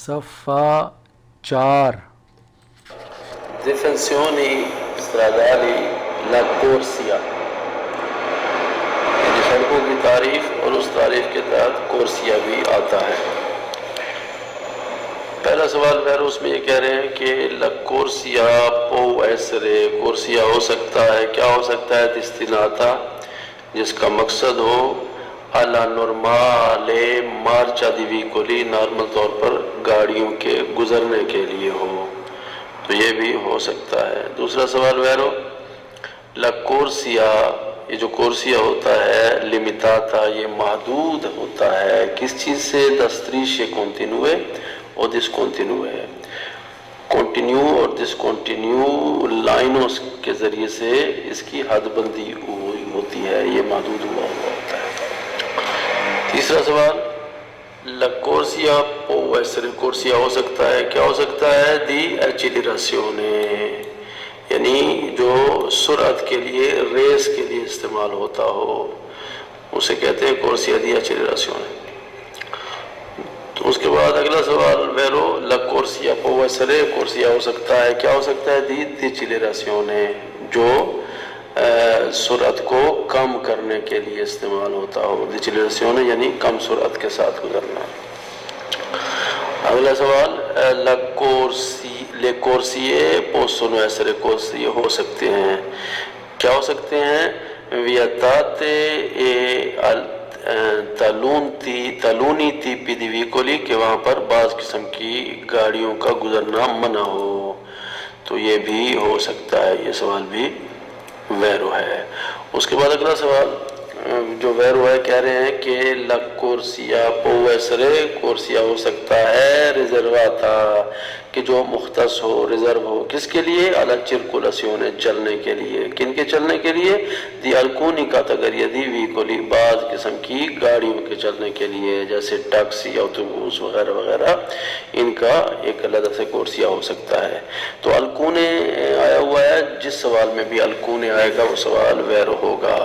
صفحہ 4. Difensioni stradali la corsia یعنی سڑکوں کی تعریف اور اس تعریف کے تحت کورسیا بھی آتا ہے. پہلا سوال میرے اس میں یہ کہہ رہے ہیں کہ لا corsia può essere کورسیا ہو سکتا ہے، کیا ہو سکتا ہے؟ destinata جس کا مقصد ہو alla normale marcia di veicoli normal طور پر گاڑیوں کے گزرنے کے لیے ہو، تو یہ بھی ہو سکتا ہے. دوسرا سوال ویرو لا corsia یہ جو کورسیا ہوتا ہے limitata یہ محدود ہوتا ہے کس چیز سے؟ da strisce continue اور discontinue کنٹینیو اور ڈسکنٹینیو لائنوں کے ذریعے سے اس کی حد بندی ہوتی ہے، یہ محدود ہوا ہوتا ہے. تیسرا سوال لا corsia può essere کورسیا ہو سکتا ہے، کیا ہو سکتا ہے؟ دی accelerazione یعنی جو سرعت کے لیے ریس کے لیے استعمال ہوتا ہو اسے کہتے ہیں کورسیا دی accelerazione. تو اس کے بعد اگلا سوال ویرو لا corsia può essere کورسیا ہو سکتا ہے، کیا ہو سکتا ہے؟ دی decelerazione جو سرعت کو کم کرنے کے لیے استعمال ہوتا ہو. decelerazione یعنی کم سرعت کے ساتھ گزرنا. اگلا سوال لا le corsie possono essere corsie ہو سکتے ہیں، کیا ہو سکتے ہیں؟ vietate e taluni tipi di veicoli کہ وہاں پر بعض قسم کی گاڑیوں کا گزرنا منع ہو، تو یہ بھی ہو سکتا ہے. یہ سوال بھی ویرو ہے. اس کے بعد اگلا سوال جو ویرو ہے کہہ رہے ہیں کہ لا corsia può essere کورسیا ہو سکتا ہے riservata کہ جو مختص ہو، ریزرو ہو کس کے لیے؟ alla circolazione چلنے کے لیے. کن کے چلنے کے لیے؟ di alcuni categorie di veicoli بعض قسم کی گاڑیوں کے چلنے کے لیے جیسے ٹیکسی، اوتوبوس وغیرہ وغیرہ، ان کا ایک علیحدہ سے کورسیا ہو سکتا ہے. تو alcune آیا ہوا ہے، جس سوال میں بھی alcune آئے گا وہ سوال ویرو ہوگا.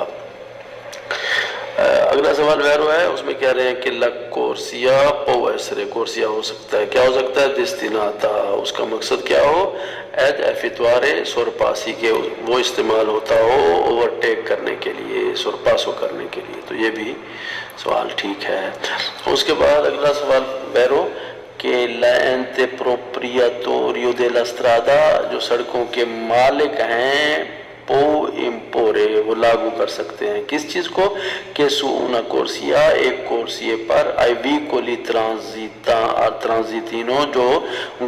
اگلا سوال ویرو ہے، اس میں کہہ رہے ہیں کہ لا corsia può essere کورسیا ہو سکتا ہے، کیا ہو سکتا ہے؟ destinata اس کا مقصد کیا ہو؟ ad effettuare sorpassi کے وہ استعمال ہوتا ہو اوورٹیک کرنے کے لیے، سورپاسو کرنے کے لیے. تو یہ بھی سوال ٹھیک ہے. اس کے بعد اگلا سوال ویرو کہ l'ente proprietario della strada جو سڑکوں کے مالک ہیں può imporre وہ لاگو کر سکتے ہیں کس چیز کو؟ کہ su una corsia ایک کورسیے پر ai veicoli transitino جو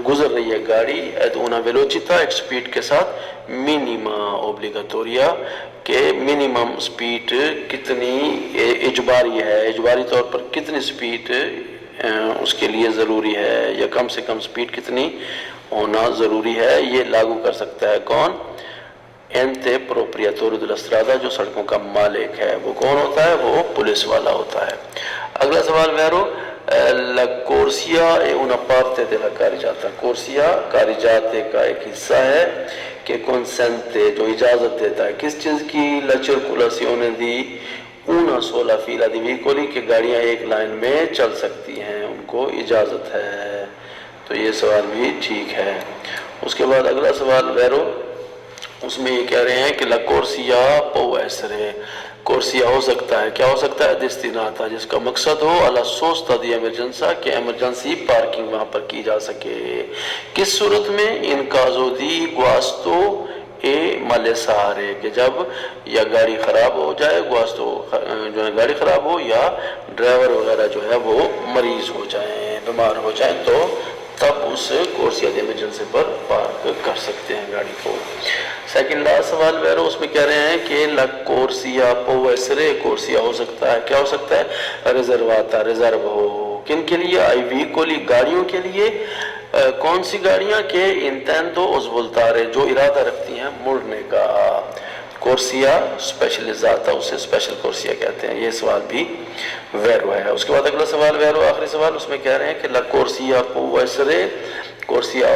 گزر رہی ہے گاڑی ad una velocità ایک سپیڈ کے ساتھ minima obbligatoria کہ منیمم سپیڈ کتنی اجباری ہے، اجباری طور پر کتنی سپیڈ اس کے لیے ضروری ہے یا کم سے کم سپیڈ کتنی ہونا ضروری ہے، یہ لاگو کر سکتا ہے کون؟ ente proprietario della strada جو سڑکوں کا مالک ہے. وہ کون ہوتا ہے؟ وہ پولیس والا ہوتا ہے. اگلا سوال ویرو لا corsia è una parte della carreggiata کورسیا carreggiate کا ایک حصہ ہے کہ consente جو اجازت دیتا ہے کس چیز کی؟ la circolazione di una sola fila di veicoli کہ گاڑیاں ایک لائن میں چل سکتی ہیں، ان کو اجازت ہے. تو یہ سوال بھی ٹھیک ہے. اس کے بعد اگلا سوال ویرو اس میں یہ کہہ رہے ہیں کہ لا corsia può essere کورسیا ہو سکتا ہے، کیا ہو سکتا ہے؟ destinata جس کا مقصد ہو alla sosta di emergenza کہ ایمرجنسی پارکنگ وہاں پر کی جا سکے. کس صورت میں؟ in caso di guasto e malessere کہ جب یا گاڑی خراب ہو جائے، guasto جو ہے گاڑی خراب ہو، یا ڈرائیور وغیرہ جو ہے وہ مریض ہو جائیں، بیمار ہو جائیں، تو تب اس کورسیا دی ایمرجنسی پر پارک کر سکتے ہیں گاڑی کو. سیکنڈ لاسٹ سوال ویرو اس میں کہہ رہے ہیں کہ لا corsia può essere کورسیا ہو سکتا ہے، کیا ہو سکتا ہے؟ riservata ریزرو ہو کن کے لیے؟ ai veicoli گاڑیوں کے لیے. کون سی گاڑیاں؟ کہ intendo svoltare جو ارادہ رکھتی ہیں مڑنے کا. کورسیا اسپیشلزاتا اسے اسپیشل کورسیا کہتے ہیں. یہ سوال بھی ویرو ہے. اس کے بعد اگلا سوال ویرو آخری سوال اس میں کہہ رہے ہیں کہ لا corsia può essere corsia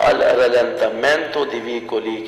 al-rallentamento di veicoli,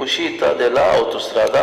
uscita della autostrada,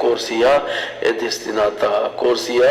corsia è destinata, corsia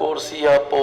corsia può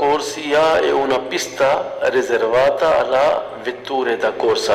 corsia è una pista riservata alla vetture da corsa,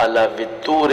alla vetture,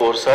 corsa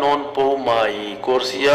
non può mai, corsia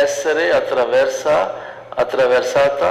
essere attraversata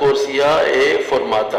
corsia è formata,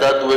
da due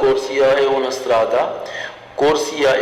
corsia è una strada, corsia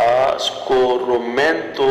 a scorrimento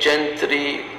centri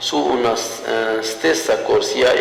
su una stessa corsia,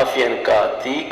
affiancati,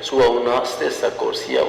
su una stessa corsia,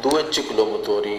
due ciclomotori,